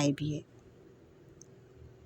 IBA.